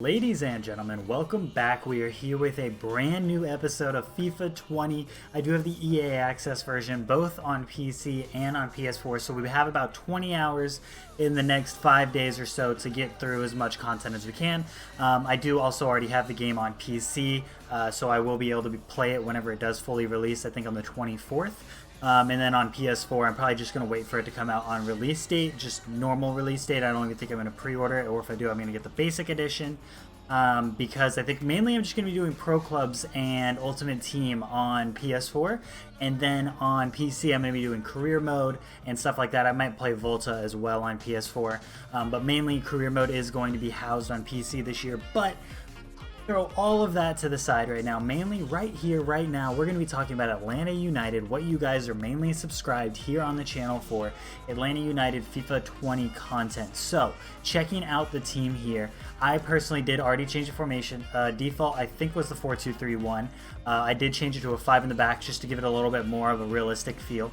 Ladies and gentlemen, welcome back. We are here with a brand new episode of FIFA 20. I do have the EA Access version both on PC and on PS4, so we have about 20 hours in the next 5 days or so to get through as much content as we can. I do also already have the game on PC, so I will be able to play it whenever it does fully release, I think on the 24th. And then on PS4, I'm probably just going to wait for it to come out on release date, just normal release date. I don't even think I'm going to pre-order it, or if I do, I'm going to get the basic edition, because I think mainly I'm just going to be doing Pro Clubs and Ultimate Team on PS4, and then on PC I'm going to be doing Career Mode and stuff like that. I might play Volta as well on PS4, but mainly Career Mode is going to be housed on PC this year, but throw all of that to the side right now. Mainly right here, right now, we're going to be talking about Atlanta United, what you guys are mainly subscribed here on the channel for, Atlanta United FIFA 20 content. So, checking out the team here, I personally did already change the formation. Default, I think, was the 4-2-3-1. I did change it to a 5 in the back just to give it a little bit more of a realistic feel.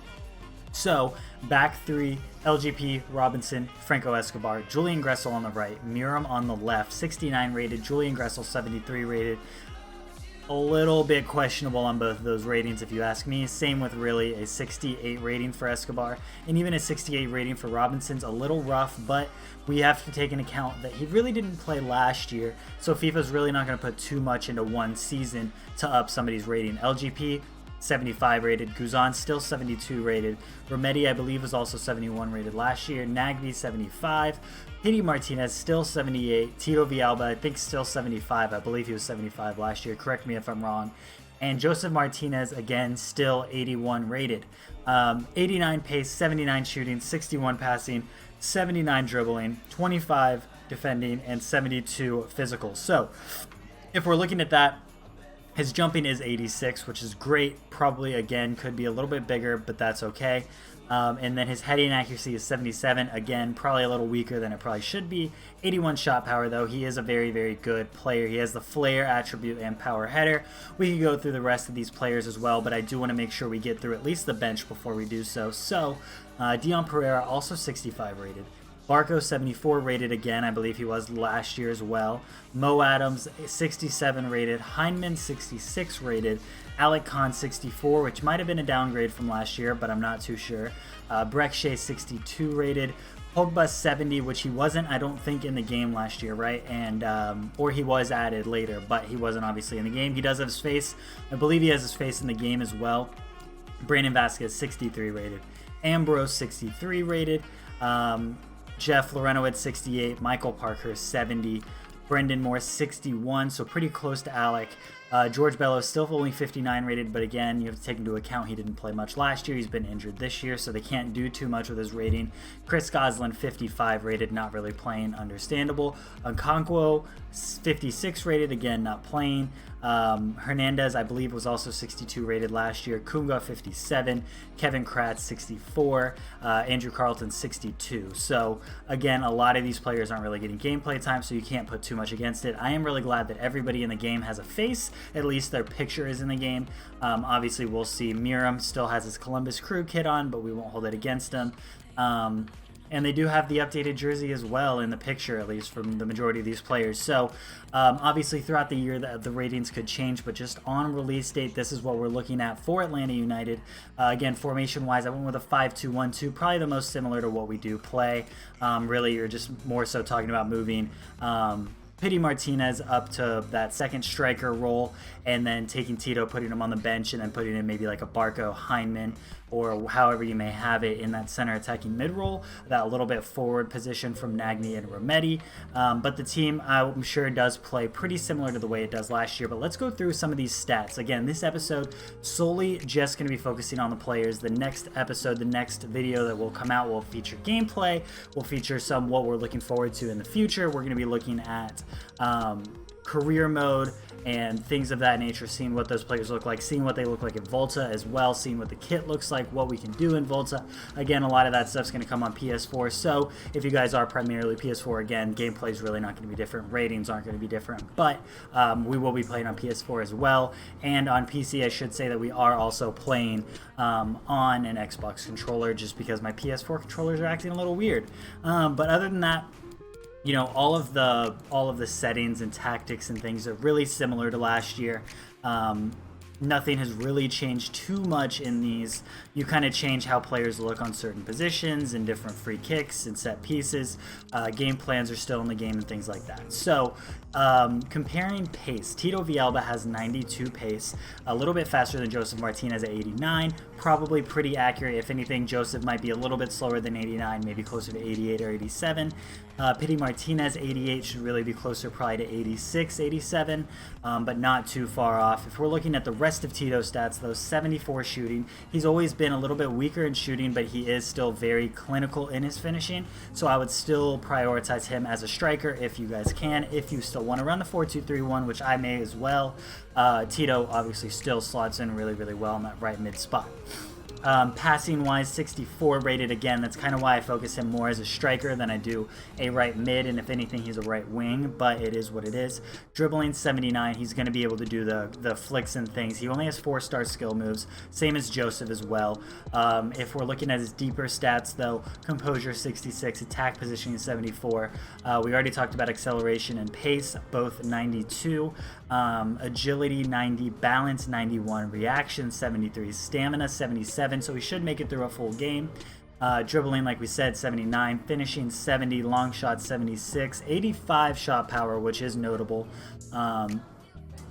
So, back three, LGP, Robinson, Franco Escobar, Julian Gressil on the right, Muram on the left, 69 rated, Julian Gressil 73 rated. A little bit questionable on both of those ratings if you ask me. Same with really a 68 rating for Escobar, and even a 68 rating for Robinson's a little rough, but we have to take into account that he really didn't play last year, so FIFA's really not going to put too much into one season to up somebody's rating. LGP, 75 rated, Guzan still 72 rated, Rometti I believe was also 71 rated last year, Nagbe 75, Martinez still 78, Tito Villalba I think still 75, I believe he was 75 last year, correct me if I'm wrong, and Joseph Martinez again still 81 rated, 89 pace, 79 shooting, 61 passing, 79 dribbling, 25 defending, and 72 physical. So if we're looking at that, his jumping is 86, which is great. Probably, again, could be a little bit bigger, but that's okay. And then his heading accuracy is 77. Again, probably a little weaker than it probably should be. 81 shot power, though. He is a very, very good player. He has the flair attribute and power header. We can go through the rest of these players as well, but I do want to make sure we get through at least the bench before we do so. So, Dion Pereira, also 65 rated. Barco 74 rated again, I believe he was last year as well. Moe Adams 67 rated, Heineman 66 rated, Alec Khan 64, which might have been a downgrade from last year, but I'm not too sure. Breck Shea 62 rated, Pogba 70, which he wasn't, I don't think, in the game last year, right? And or he was added later, but he wasn't obviously in the game. He does have his face. I believe he has his face in the game as well. Brandon Vasquez 63 rated, Ambrose 63 rated. Jeff Loreno at 68, Michael Parker 70, Brendan Moore 61, so pretty close to Alec. George Bellows still only 59 rated, but again, you have to take into account he didn't play much last year. He's been injured this year, so they can't do too much with his rating. Chris Goslin 55 rated, not really playing, understandable. Okonkwo 56 rated, again, not playing. Hernandez, I believe, was also 62 rated last year. Kunga 57, Kevin Kratz 64, Andrew Carlton 62. So again, a lot of these players aren't really getting gameplay time, so you can't put too much against it. I am really glad that everybody in the game has a face. At least their picture is in the game. Obviously, we'll see Muram still has his Columbus Crew kit on, but we won't hold it against him. And they do have the updated jersey as well in the picture, at least from the majority of these players. So obviously throughout the year the ratings could change, but just on release date, this is what we're looking at for Atlanta United. Again, formation wise, I went with a 5-2-1-2, probably the most similar to what we do play. Really, you're just more so talking about moving Martinez up to that second striker role, and then taking Tito, putting him on the bench, and then putting in maybe like a Barco, Heineman, or however you may have it in that center attacking mid role, that little bit forward position from Nagbe and Rometti. But the team, I'm sure, does play pretty similar to the way it does last year. But let's go through some of these stats. Again, this episode solely just going to be focusing on the players. The next episode, the next video that will come out will feature gameplay, will feature some what we're looking forward to in the future. We're going to be looking at career mode and things of that nature, seeing what those players look like, seeing what they look like in Volta as well, seeing what the kit looks like, what we can do in Volta. Again, a lot of that stuff's going to come on PS4, so if you guys are primarily PS4, again, gameplay is really not going to be different, ratings aren't going to be different, but we will be playing on PS4 as well, and on PC, I should say that we are also playing on an Xbox controller, just because my PS4 controllers are acting a little weird. But other than that, you know, all of the settings and tactics and things are really similar to last year. Nothing has really changed too much in these. You kind of change how players look on certain positions and different free kicks and set pieces. Game plans are still in the game and things like that. So comparing pace, Tito Villalba has 92 pace, a little bit faster than Joseph Martinez at 89. Probably pretty accurate. If anything, Joseph might be a little bit slower than 89, maybe closer to 88 or 87. Pity Martinez 88 should really be closer probably to 86, 87, but not too far off. If we're looking at the rest of Tito's stats, though, 74 shooting. He's always been a little bit weaker in shooting, but he is still very clinical in his finishing, so I would still prioritize him as a striker if you guys can. If you still want to run the 4-2-3-1, which I may as well, Tito obviously still slots in really, really well in that right mid spot. Passing wise, 64 rated. Again, that's kind of why I focus him more as a striker than I do a right mid, and if anything, he's a right wing, but it is what it is. Dribbling, 79. He's going to be able to do the flicks and things. He only has 4-star skill moves, same as Joseph as well. If we're looking at his deeper stats, though, composure, 66, attack positioning, 74. We already talked about acceleration and pace, both 92. Agility, 90. Balance, 91. Reaction, 73. Stamina, 77. So he should make it through a full game. Dribbling, like we said, 79. Finishing, 70. Long shot, 76. 85 shot power, which is notable.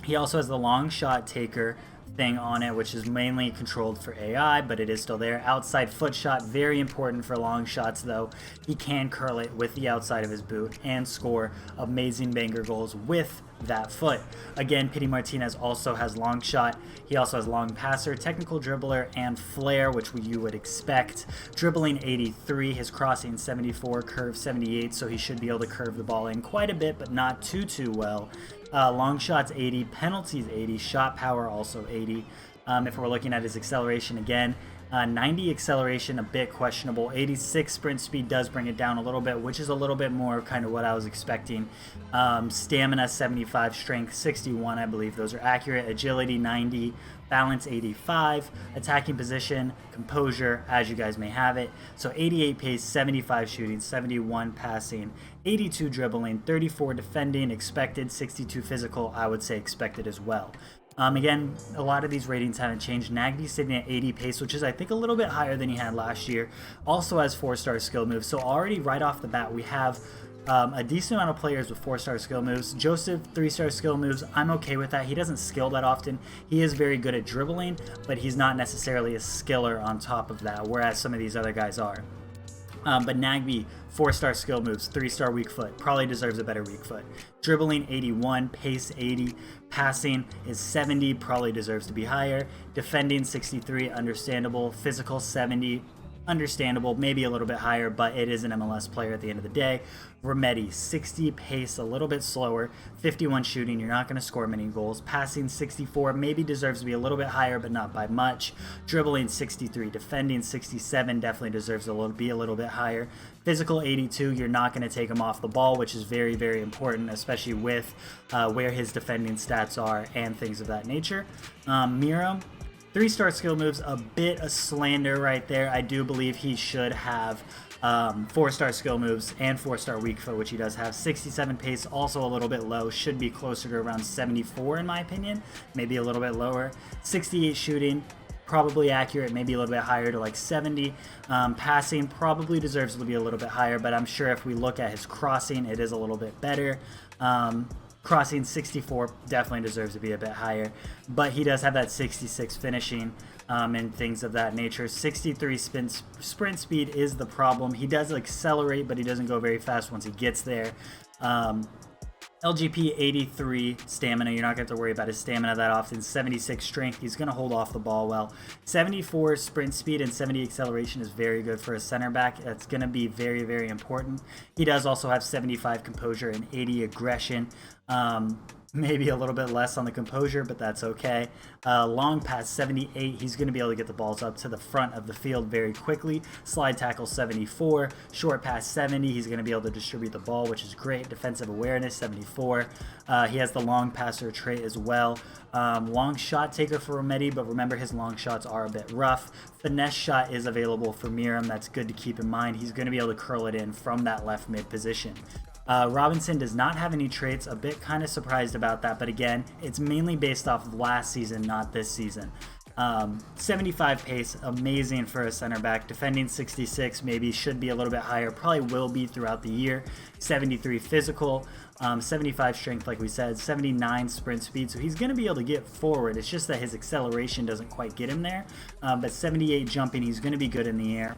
He also has the long shot taker thing on it, which is mainly controlled for AI, but it is still there. Outside foot shot, very important for long shots, though. He can curl it with the outside of his boot and score amazing banger goals with that foot. Again, Pity Martinez also has long shot. He also has long passer, technical dribbler, and flair, which you would expect. Dribbling, 83. His crossing, 74. Curve, 78. So he should be able to curve the ball in quite a bit, but not too well. Long shots, 80. Penalties, 80. Shot power, also 80. If we're looking at his acceleration again, 90 acceleration, a bit questionable. 86 sprint speed does bring it down a little bit, which is a little bit more kind of what I was expecting. Stamina, 75. Strength, 61, I believe. Those are accurate. Agility, 90. Balance, 85. Attacking position, composure, as you guys may have it. So 88 pace, 75 shooting, 71 passing, 82 dribbling, 34 defending, expected, 62 physical, I would say expected as well. Again, a lot of these ratings haven't changed. Nagbe sitting at 80 pace, which is, I think, a little bit higher than he had last year. Also has 4-star skill moves. So already right off the bat, we have a decent amount of players with 4-star skill moves. Joseph, 3-star skill moves. I'm okay with that. He doesn't skill that often. He is very good at dribbling, but he's not necessarily a skiller on top of that, whereas some of these other guys are. But Nagbe, 4-star skill moves, 3-star weak foot, probably deserves a better weak foot. Dribbling, 81, pace, 80, passing is 70, probably deserves to be higher. Defending, 63, understandable. Physical, 70, understandable, maybe a little bit higher, but it is an MLS player at the end of the day. Remedi, 60, pace, a little bit slower. 51 shooting, you're not going to score many goals. Passing, 64, maybe deserves to be a little bit higher, but not by much. Dribbling, 63, defending, 67, definitely deserves to be a little bit higher. Physical, 82, you're not going to take him off the ball, which is very, very important, especially with where his defending stats are and things of that nature. Miro, 3-star skill moves, a bit of slander right there. I do believe he should have 4-star skill moves and 4-star weak foot, which he does have. 67 pace, also a little bit low. Should be closer to around 74 in my opinion, maybe a little bit lower. 68 shooting, probably accurate, maybe a little bit higher to like 70. Passing probably deserves to be a little bit higher, but I'm sure if we look at his crossing, it is a little bit better. Crossing, 64, definitely deserves to be a bit higher, but he does have that 66 finishing and things of that nature. 63 sprint speed is the problem. He does accelerate, but he doesn't go very fast once he gets there. LGP, 83 stamina. You're not going to have to worry about his stamina that often. 76 strength. He's going to hold off the ball well. 74 sprint speed and 70 acceleration is very good for a center back. That's going to be very, very important. He does also have 75 composure and 80 aggression. Maybe a little bit less on the composure, but that's okay. Long pass, 78. He's going to be able to get the balls up to the front of the field very quickly. Slide tackle, 74. Short pass, 70. He's going to be able to distribute the ball, which is great. Defensive awareness, 74. He has the long passer trait as well. Long shot taker for Remedi, but remember his long shots are a bit rough. Finesse shot is available for Miram. That's good to keep in mind. He's going to be able to curl it in from that left mid position. Robinson does not have any traits, a bit kind of surprised about that, but again, it's mainly based off of last season, not this season. 75 pace, amazing for a center back. Defending 66, maybe should be a little bit higher, probably will be throughout the year. 73 physical, 75 strength, like we said, 79 sprint speed, so he's going to be able to get forward. It's just that his acceleration doesn't quite get him there, but 78 jumping, he's going to be good in the air.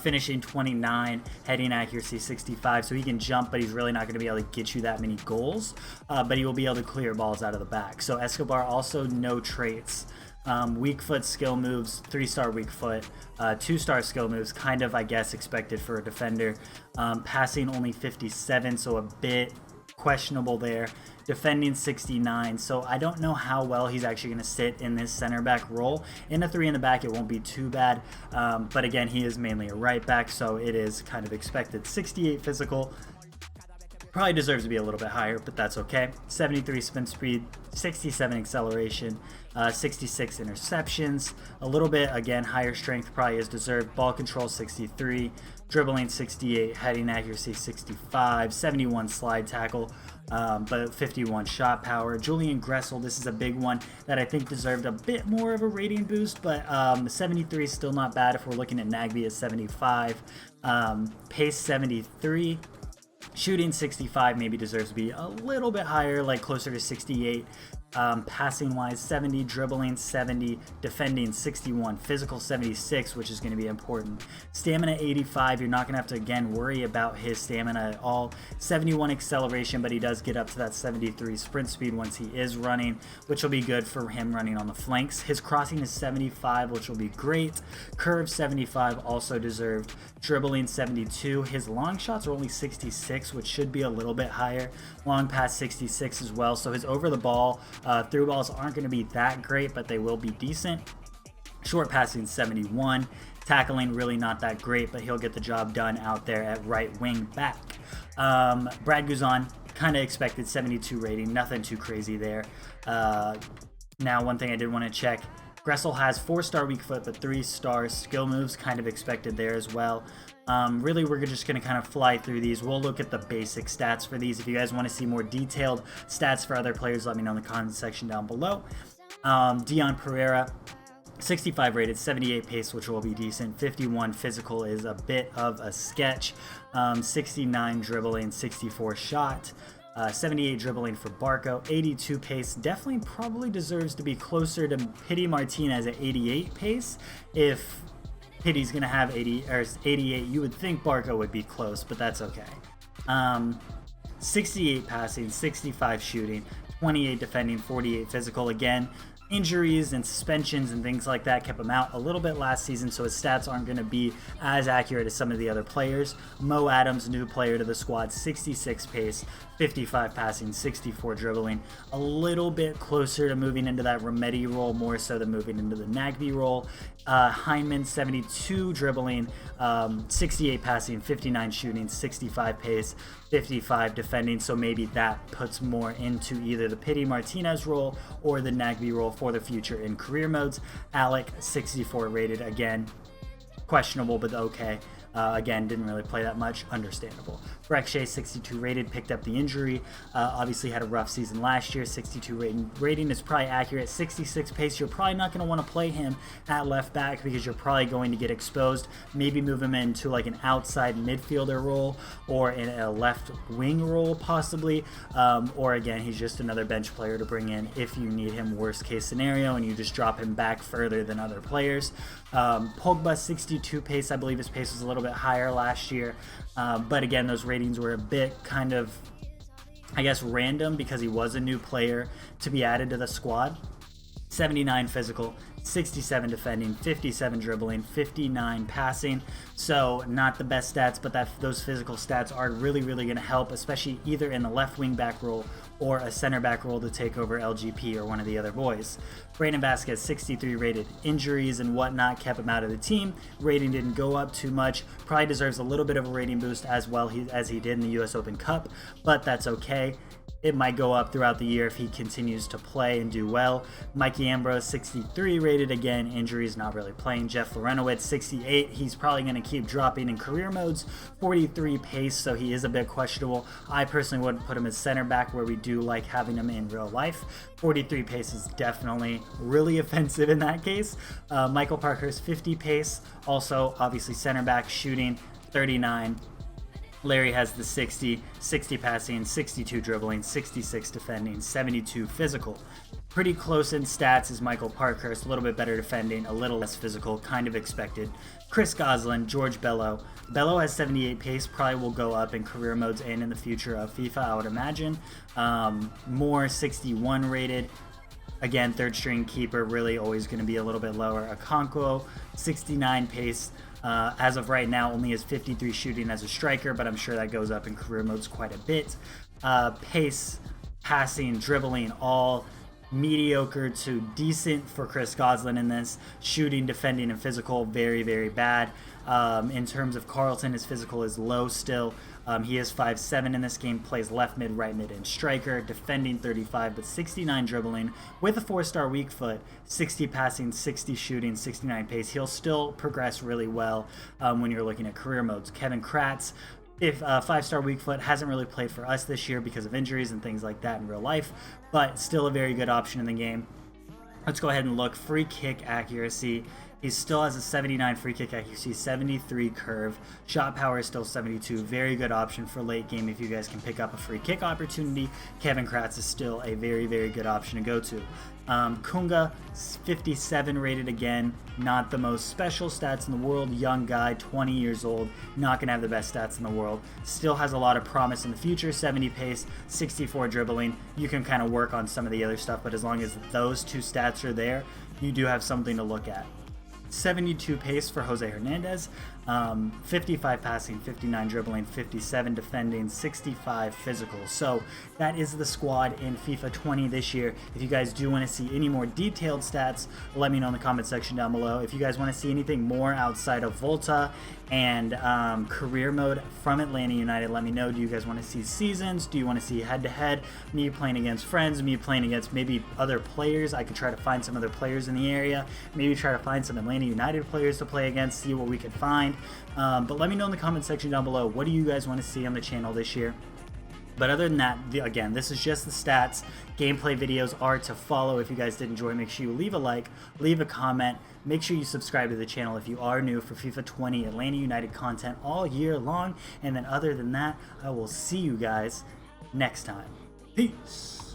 Finishing 29, heading accuracy 65, so he can jump, but he's really not going to be able to get you that many goals, but he will be able to clear balls out of the back. So Escobar, also no traits. Weak foot skill moves, 3-star weak foot, 2-star skill moves, kind of, I guess, expected for a defender. Passing only 57, so a bit questionable there. Defending 69, so I don't know how well he's actually going to sit in this center back role. In a 3 in the back, it won't be too bad, but again, he is mainly a right back, so it is kind of expected. 68 physical, probably deserves to be a little bit higher, but that's okay. 73 sprint speed, 67 acceleration, 66 interceptions, a little bit, again, higher strength probably is deserved. Ball control 63, dribbling 68, heading accuracy 65, 71 slide tackle, but 51 shot power. Julian Gressil, this is a big one that I think deserved a bit more of a rating boost, but 73 is still not bad if we're looking at Nagbe at 75. Pace 73. Shooting 65 maybe deserves to be a little bit higher, like closer to 68. Passing wise 70, dribbling 70, defending 61, physical 76, which is going to be important. Stamina 85, you're not going to have to again worry about his stamina at all. 71 acceleration, but he does get up to that 73 sprint speed once he is running, which will be good for him running on the flanks. His crossing is 75, which will be great. Curve 75, also deserved. Dribbling 72, his long shots are only 66, which should be a little bit higher. Long pass 66 as well, so his over the ball through balls aren't going to be that great, but they will be decent. Short passing 71, tackling really not that great, but he'll get the job done out there at right wing back. Brad Guzan, kind of expected 72 rating, nothing too crazy there. Now, one thing I did want to check, Gressil has 4-star weak foot, but 3-star skill moves, kind of expected there as well. Really, we're just going to kind of fly through these. We'll look at the basic stats for these. If you guys want to see more detailed stats for other players, let me know in the comment section down below. Dion Pereira, 65 rated, 78 pace, which will be decent. 51 physical is a bit of a sketch. 69 dribbling, 64 shot. 78 dribbling for Barco, 82 pace, definitely probably deserves to be closer to Pity Martinez at 88 pace. If Pity's going to have 80 or 88, you would think Barco would be close, but that's okay. 68 passing, 65 shooting, 28 defending, 48 physical. Again, injuries and suspensions and things like that kept him out a little bit last season, so his stats aren't going to be as accurate as some of the other players. Moe Adams, new player to the squad, 66 pace, 55 passing, 64 dribbling. A little bit closer to moving into that Remedy role, more so than moving into the Nagbe role. Hyndman, 72 dribbling, 68 passing, 59 shooting, 65 pace, 55 defending, so maybe that puts more into either the Pity Martinez role or the Nagbe role for the future in career modes. Alec, 64 rated, again, questionable, but okay. Again, didn't really play that much, understandable. Breck Shea, 62 rated, picked up the injury. Obviously had a rough season last year. 62 rating is probably accurate. 66 pace, you're probably not going to want to play him at left back because you're probably going to get exposed. Maybe move him into like an outside midfielder role or in a left wing role possibly. Or again, he's just another bench player to bring in if you need him, worst case scenario, and you just drop him back further than other players. Pogba, 62 pace. I believe his pace was a little bit higher last year, but again, those ratings were a bit kind of, I guess, random because he was a new player to be added to the squad. 79 physical, 67 defending, 57 dribbling, 59 passing. So not the best stats, but those physical stats are really going to help, especially either in the left wing back role or a center back role to take over LGP or one of the other boys. Brandon Vasquez, 63 rated. Injuries and whatnot kept him out of the team. Rating didn't go up too much. Probably deserves a little bit of a rating boost as well as he did in the US Open Cup, but that's okay. It might go up throughout the year if he continues to play and do well. Mikey Ambrose, 63 rated. Again, injuries, not really playing. Jeff Lorenowitz, 68. He's probably going to keep dropping in career modes. 43 pace, so he is a bit questionable. I personally wouldn't put him as center back, where we do like having him in real life. 43 pace is definitely really offensive in that case. Michael Parkhurst, 50 pace. Also, obviously, center back, shooting, 39. Larry has the 60 passing, 62 dribbling, 66 defending, 72 physical. Pretty close in stats is Michael Parkhurst, a little bit better defending, a little less physical, kind of expected. Chris Goslin, George Bello. Bello has 78 pace, probably will go up in career modes and in the future of FIFA, I would imagine. Moore, 61 rated. Again, third string keeper, really always going to be a little bit lower. Okonkwo, 69 pace. As of right now, only has 53 shooting as a striker, but I'm sure that goes up in career modes quite a bit. Pace, passing, dribbling, all mediocre to decent for Chris Goslin in this. Shooting, defending, and physical, very, very bad. In terms of Carlton, his physical is low still. He is 5'7" in this game, plays left mid, right mid, and striker, defending 35, but 69 dribbling with a 4-star weak foot, 60 passing, 60 shooting, 69 pace. He'll still progress really well when you're looking at career modes. Kevin Kratz, if 5-star weak foot, hasn't really played for us this year because of injuries and things like that in real life, but still a very good option in the game. Let's go ahead and look. Free kick accuracy. He still has a 79 free kick accuracy, 73 curve. Shot power is still 72. Very good option for late game if you guys can pick up a free kick opportunity. Kevin Kratz is still a very, very good option to go to. Kunga, 57 rated again. Not the most special stats in the world. Young guy, 20 years old. Not going to have the best stats in the world. Still has a lot of promise in the future. 70 pace, 64 dribbling. You can kind of work on some of the other stuff, but as long as those two stats are there, you do have something to look at. 72 pace for Jose Hernandez, 55 passing, 59 dribbling, 57 defending, 65 physical. So that is the squad in FIFA 20 this year. If you guys do want to see any more detailed stats, let me know in the comment section down below. If you guys want to see anything more outside of Volta and career mode from Atlanta United, let me know. Do you guys want to see seasons? Do you want to see head-to-head? Me playing against friends, me playing against maybe other players. I could try to find some other players in the area, maybe try to find some Atlanta United players to play against, see what we could find. But let me know in the comment section down below, what do you guys want to see on the channel this year? But other than that, again, this is just the stats. Gameplay videos are to follow. If you guys did enjoy, make sure you leave a like, leave a comment. Make sure you subscribe to the channel if you are new for FIFA 20 Atlanta United content all year long. And then other than that, I will see you guys next time. Peace.